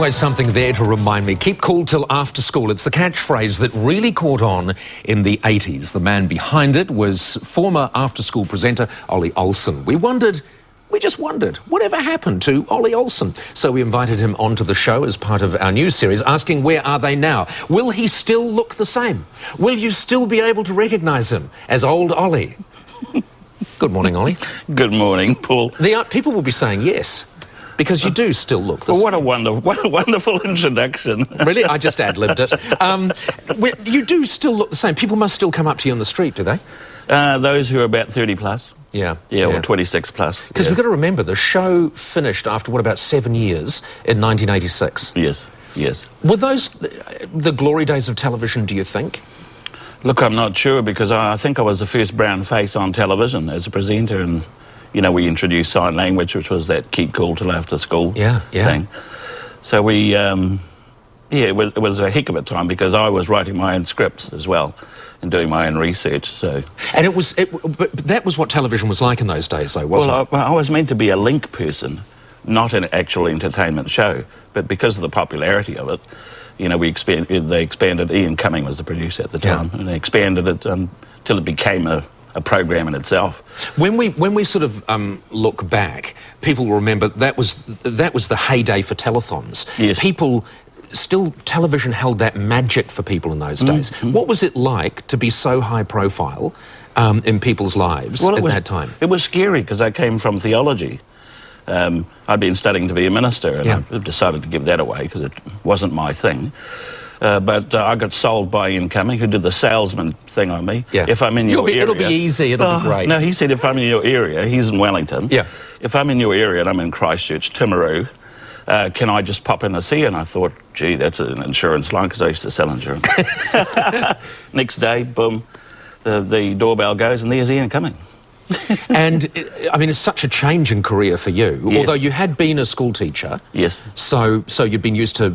always something there to remind me. Keep cool till after school. It's the catchphrase that really caught on in the 80s. The man behind it was former after-school presenter Olly Olhson. We just wondered, whatever happened to Olly Olhson? So we invited him onto the show as part of our new series, asking where are they now? Will he still look the same? Will you still be able to recognise him as old Olly? Good morning, Olly. Good morning, Paul. People will be saying yes, because you do still look the same. What a wonderful introduction. Really? I just ad-libbed it. You do still look the same. People must still come up to you on the street, do they? Those who are about 30 plus. Yeah. Or 26 plus. Because we've got to remember, the show finished after, about 7 years in 1986? Yes. Were those the glory days of television, do you think? Look, I'm not sure, because I think I was the first brown face on television as a presenter, and, we introduced sign language, which was that keep cool till after school thing. So we, it was a heck of a time, because I was writing my own scripts as well and doing my own research, so... And but that was what television was like in those days, though, wasn't it? I was meant to be a link person, not an actual entertainment show, but because of the popularity of it, they expanded. Ian Cumming was the producer at the time, and they expanded it until it became a program in itself. When we sort of look back, people will remember that was the heyday for telethons. Yes. Television held that magic for people in those days. Mm-hmm. What was it like to be so high profile in people's lives at that time? It was scary, because I came from theology. I'd been studying to be a minister, and I decided to give that away because it wasn't my thing. But I got sold by Ian Cumming, who did the salesman thing on me. Yeah. If I'm in your area... It'll be easy, it'll be great. No, he said, if I'm in your area, he's in Wellington. Yeah. If I'm in your area and I'm in Christchurch, Timaru, can I just pop in and see you? And I thought, gee, that's an insurance line, because I used to sell insurance. Next day, boom, the doorbell goes, and there's Ian Cumming. And, it's such a change in career for you, although you had been a school teacher. Yes. So you'd been used to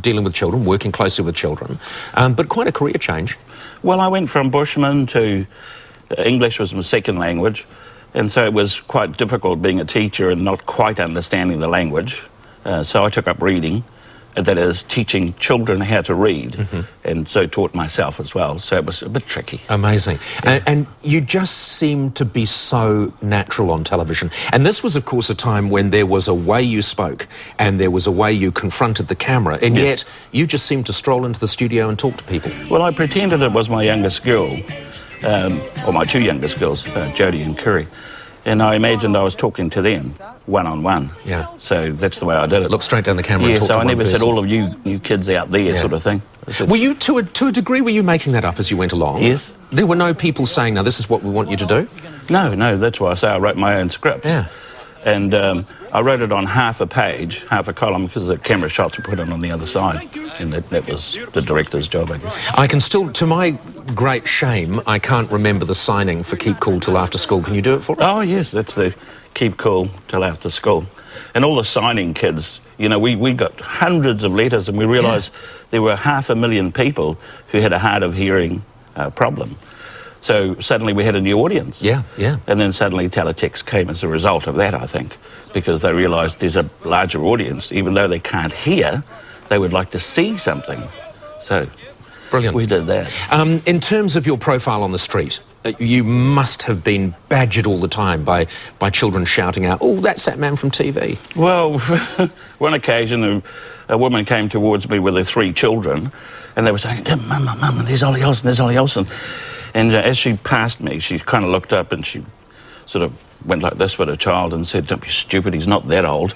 dealing with children, working closely with children, but quite a career change. Well, I went from bushman to English was my second language, and so it was quite difficult being a teacher and not quite understanding the language. So I took up reading, that is, teaching children how to read, and so taught myself as well, so it was a bit tricky. Amazing. And you just seemed to be so natural on television. And this was, of course, a time when there was a way you spoke, and there was a way you confronted the camera, and yet you just seemed to stroll into the studio and talk to people. Well, I pretended it was my youngest girl, or my two youngest girls, Jodie and Curry, and I imagined I was talking to them, one-on-one. Yeah. So that's the way I did it. Look straight down the camera and talk to one person. So I never said all of you kids out there sort of thing. Were you, to a degree, were you making that up as you went along? Yes. There were no people saying, now, this is what we want you to do? No, that's why I say I wrote my own scripts. Yeah. And I wrote it on half a page, half a column, because the camera shots were put on the other side. And that was the director's job, I guess. I can still, to my great shame, I can't remember the signing for Keep Cool Till After School. Can you do it for us? Oh, yes, that's the Keep Cool Till After School. And all the signing kids, we got hundreds of letters, and we realised there were 500,000 people who had a hard of hearing problem. So suddenly we had a new audience. Yeah. And then suddenly teletext came as a result of that, I think, because they realised there's a larger audience. Even though they can't hear, they would like to see something. So brilliant. We did that. In terms of your profile on the street, you must have been badgered all the time by children shouting out, "Oh, that's that man from TV." Well, one occasion a woman came towards me with her 3 children, and they were saying, Mum, there's Olly Olhson, there's Olly Olhson. And as she passed me, she kind of looked up and she sort of went like this with her child and said, "Don't be stupid, he's not that old."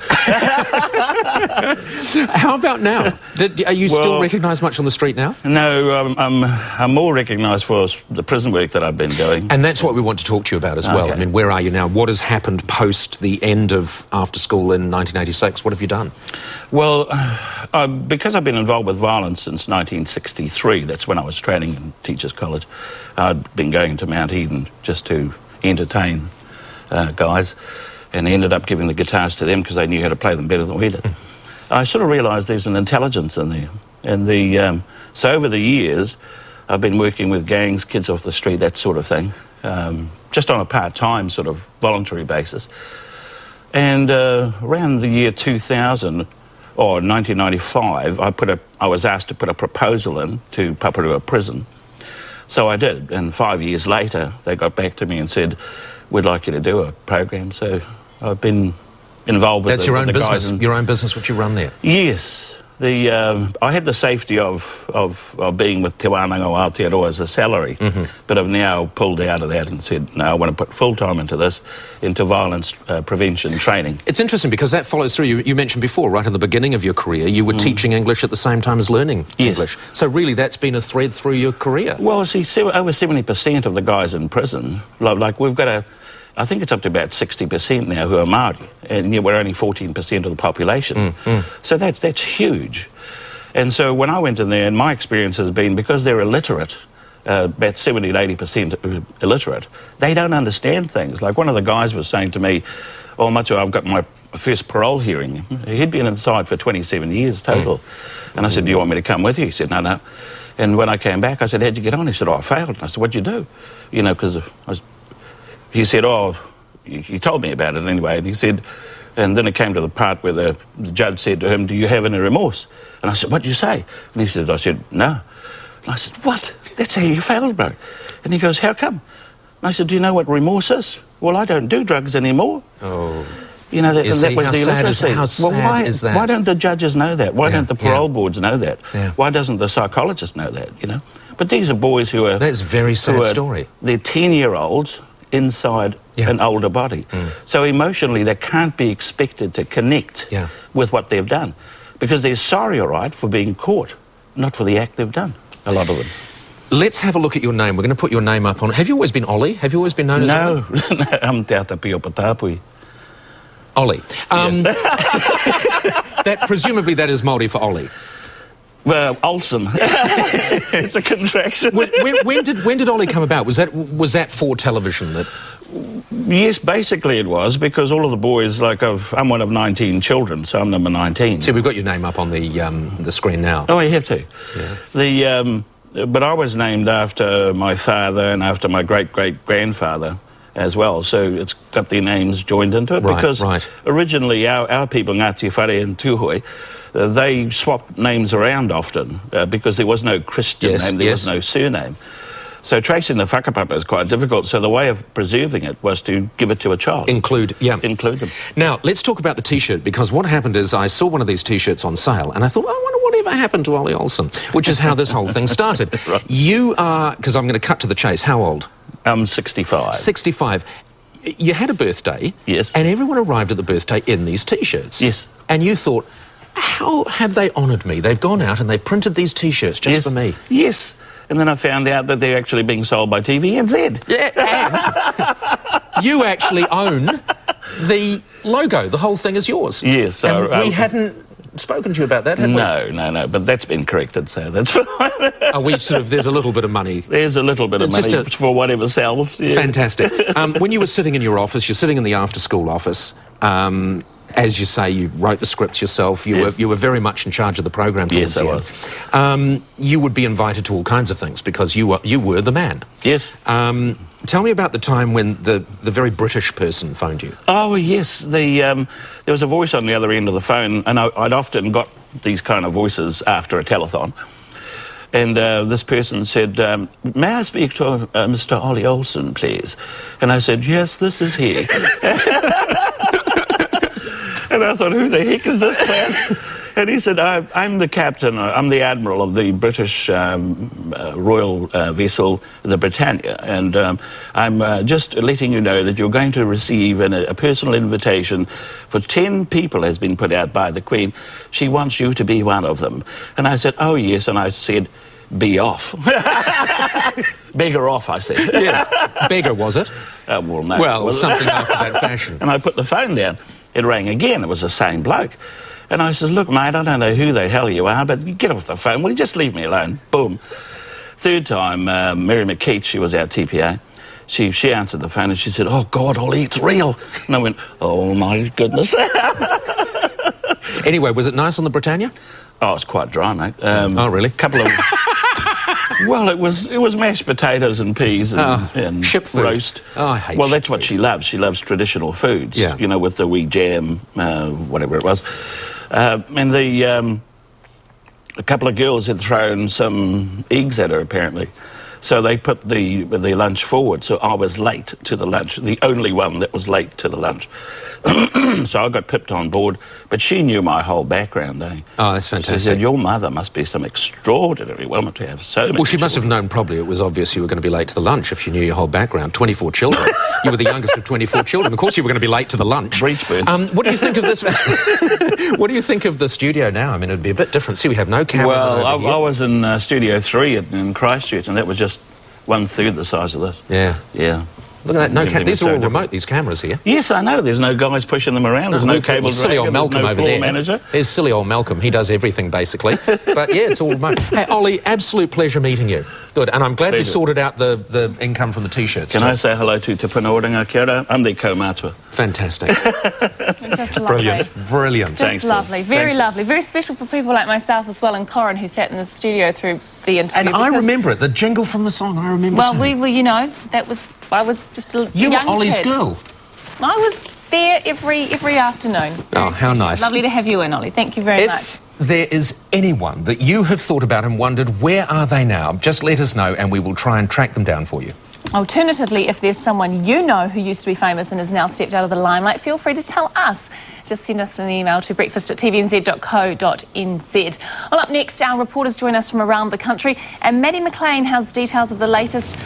How about now? Are you still recognised much on the street now? No, I'm more recognised for the prison work that I've been doing. And that's what we want to talk to you about as well. Okay. Where are you now? What has happened post the end of after school in 1986? What have you done? Well, because I've been involved with violence since 1963, that's when I was training in Teachers College, I'd been going to Mount Eden just to entertain guys, and ended up giving the guitars to them because they knew how to play them better than we did. I sort of realised there's an intelligence in there, and so over the years I've been working with gangs, kids off the street, that sort of thing, just on a part-time sort of voluntary basis. And around the year 2000, or 1995, I was asked to put a proposal in to Papua Prison. So I did, and 5 years later, they got back to me and said, we'd like you to do a program. So I've been involved with That's your own the business, guys. your own business which you run there? Yes. I had the safety of being with Te Wānanga o Aotearoa as a salary, but I've now pulled out of that and said, no, I want to put full time into this, into violence prevention training. It's interesting because that follows through. You mentioned before, right in the beginning of your career, you were teaching English at the same time as learning English. So really that's been a thread through your career. Well, see, over 70% of the guys in prison, like we've got I think it's up to about 60% now who are Māori, and yet we're only 14% of the population. So that's huge. And so when I went in there, and my experience has been, because they're illiterate, about 70 to 80% illiterate, they don't understand things. Like one of the guys was saying to me, oh, Macho, I've got my first parole hearing. He'd been inside for 27 years total. And I said, do you want me to come with you? He said, no, no. And when I came back, I said, how'd you get on? He said, oh, I failed. And I said, what'd you do? You know, because he said, oh, he told me about it anyway, and he said, and then it came to the part where the judge said to him, do you have any remorse? And I said, what'd you say? And he said, I said, no. And I said, what? That's how you failed, bro. And he goes, how come? And I said, do you know what remorse is? Well, I don't do drugs anymore. Oh. You know, that was the illiteracy. How sad is that? Why don't the judges know that? Why don't the parole boards know that? Yeah. Why doesn't the psychologist know that, you know? But these are boys who are... That's a very sad story. They're 10-year-olds inside an older body. So emotionally, they can't be expected to connect with what they've done. Because they're sorry, all right, for being caught, not for the act they've done, a lot of them. Let's have a look at your name. We're going to put your name up on it. Have you always been Ollie? Have you always been known as Ollie? No, I'm Te Ata Pio Patapui. Ollie. Presumably that is Māori for Ollie. Well, Olhson. It's a contraction. When did Ollie come about? Was that for television? Yes, basically it was, because all of the boys, I'm one of 19 children, so I'm number 19. So we've got your name up on the screen now. Oh, you have to. Yeah. But I was named after my father and after my great-great-grandfather as well, so it's got their names joined into it. Because originally our people, Ngāti Whare and Tūhoe, they swapped names around often because there was no Christian name, there was no surname. So tracing the whakapapa is quite difficult, so the way of preserving it was to give it to a child. Include them. Now, let's talk about the T-shirt, because what happened is I saw one of these T-shirts on sale, and I thought, I wonder whatever happened to Olly Olhson, which is how this whole thing started. You are, because I'm going to cut to the chase, how old? I'm 65. 65. You had a birthday. Yes. And everyone arrived at the birthday in these T-shirts. Yes. And you thought, how have they honoured me? They've gone out and they've printed these T-shirts just for me. Yes. And then I found out that they're actually being sold by TVNZ. Yeah, and you actually own the logo. The whole thing is yours. Yes. And we hadn't spoken to you about that, had we? No, but that's been corrected, so that's fine. There's a little bit of money. There's a little bit of money for whatever sells. Yeah. Fantastic. When you were sitting in your office, you're sitting in the after-school office, as you say, you wrote the scripts yourself. You were very much in charge of the program. Yes, I was. You would be invited to all kinds of things because you were the man. Yes. Tell me about the time when the very British person phoned you. Oh, yes. There was a voice on the other end of the phone, and I'd often got these kind of voices after a telethon. And this person said, may I speak to Mr. Olly Olhson, please? And I said, yes, this is he. And I thought, who the heck is this clown? And he said, I'm the captain, I'm the admiral of the British royal vessel, the Britannia, and I'm just letting you know that you're going to receive a personal invitation for 10 people has been put out by the Queen. She wants you to be one of them. And I said, oh, yes, and I said, be off. Beggar off, I said. Yes. Beggar, was it? Well, no. Well, something after that fashion. And I put the phone down. It rang again. It was the same bloke. And I says, look, mate, I don't know who the hell you are, but get off the phone. Will you just leave me alone? Boom. Third time, Mary McKeith, she was our TPA. She answered the phone and she said, oh, God, Ollie, it's real. And I went, oh, my goodness. Anyway, was it nice on the Britannia? Oh, it's quite dry, mate. Oh, really? Couple of... Well, it was mashed potatoes and peas and ship food. Roast. Oh, I hate Well, that's what she loves. She loves traditional foods, you know, with the wee jam, whatever it was. And a couple of girls had thrown some eggs at her, apparently. So they put the lunch forward, so I was late to the lunch, the only one that was late to the lunch. So I got pipped on board, but she knew my whole background, eh? Oh, that's fantastic. She said, your mother must be some extraordinary woman to have so many Well, she must have children." known probably it was obvious you were going to be late to the lunch if she knew your whole background. 24 children. You were the youngest of 24 children. Of course you were going to be late to the lunch. Breech birth. What do you think of this? What do you think of the studio now? I mean, it'd be a bit different. See, we have no camera. Well, I was in Studio 3 in Christchurch, and that was just 1/3 the size of this. Yeah. Yeah. Look at that. No Everything These was are all so remote, these cameras here. Yes, I know. There's no guys pushing them around. There's no cable silly old dragger, Malcolm there's no over floor there. manager. There's silly old Malcolm. He does everything, basically. But, yeah, it's all remote. Hey, Ollie, absolute pleasure meeting you. Good. And I'm glad we Pleasure. sorted out the income from the T-shirts. Can too. I say hello to Te Panaoringa Kia ora? I'm the co-matua. Fantastic. Just lovely. Brilliant. Brilliant. Just Thanks, Paul. lovely. Very Thanks. lovely. Very special for people like myself as well, and Corin, who sat in the studio through the interview. And I because- remember it. The jingle from the song, I remember Well, too. we were, I was just a You young were Ollie's kid. girl. I was there every afternoon. Oh, how nice. Lovely to have you in, Ollie. Thank you very much. If there is anyone that you have thought about and wondered, where are they now? Just let us know and we will try and track them down for you. Alternatively, if there's someone you know who used to be famous and has now stepped out of the limelight, feel free to tell us. Just send us an email to breakfast@tvnz.co.nz. Well, up next, our reporters join us from around the country, and Maddie McLean has details of the latest